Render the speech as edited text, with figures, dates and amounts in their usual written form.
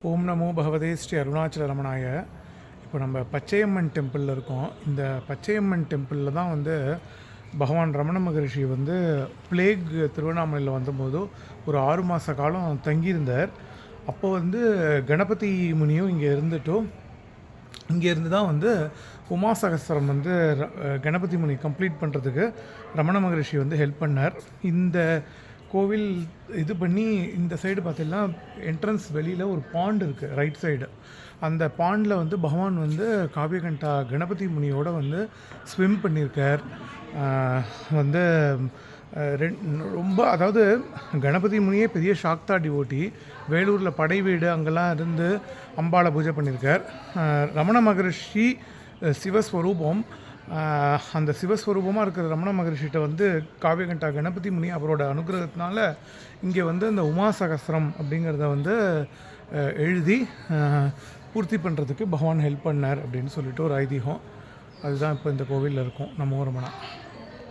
ஓம் நமோ பகவதே ஸ்ரீ அருணாச்சல ரமணாய. இப்போ நம்ம பச்சையம்மன் டெம்பிளில் இருக்கோம். இந்த பச்சையம்மன் டெம்பிளில் தான் பகவான் ரமண மகரிஷி பிளேக் திருவண்ணாமலையில் வந்தபோது ஒரு 6 மாத காலம் தங்கியிருந்தார். அப்போ கணபதி முனியும் இங்கே இருந்துட்டோம். இங்கேருந்து தான் உமா சகஸ்திரம் கணபதி முனி கம்ப்ளீட் பண்ணுறதுக்கு ரமண மகரிஷி ஹெல்ப் பண்ணார். இந்த கோவில் இது பண்ணி இந்த சைடு பார்த்தீங்கன்னா என்ட்ரன்ஸ் வெளியில் ஒரு பாண்ட் இருக்குது ரைட் சைடு. அந்த பாண்டில் பகவான் காவியகண்டா கணபதி முனியோடு ஸ்விம் பண்ணியிருக்கார். ரொம்ப அதாவது கணபதி முனியே பெரிய சாக்தா டிவோட்டி. வேலூரில் படை வீடு அங்கெல்லாம் இருந்து அம்பாளை பூஜை பண்ணியிருக்கார். ரமண மகரிஷி சிவஸ்வரூபம். அந்த சிவஸ்வரூபமாக இருக்கிற ரமண மகரிஷிகிட்ட காவியகண்டா கணபதி முனி அவரோட அனுகிரகத்தினால இங்கே அந்த உமா சகஸ்திரம் அப்படிங்கிறத எழுதி பூர்த்தி பண்ணுறதுக்கு பகவான் ஹெல்ப் பண்ணார் அப்படின்னு சொல்லிட்டு ஒரு ஐதீகம். அதுதான் இப்போ இந்த கோவிலில் இருக்கும். நமோ ரமணா.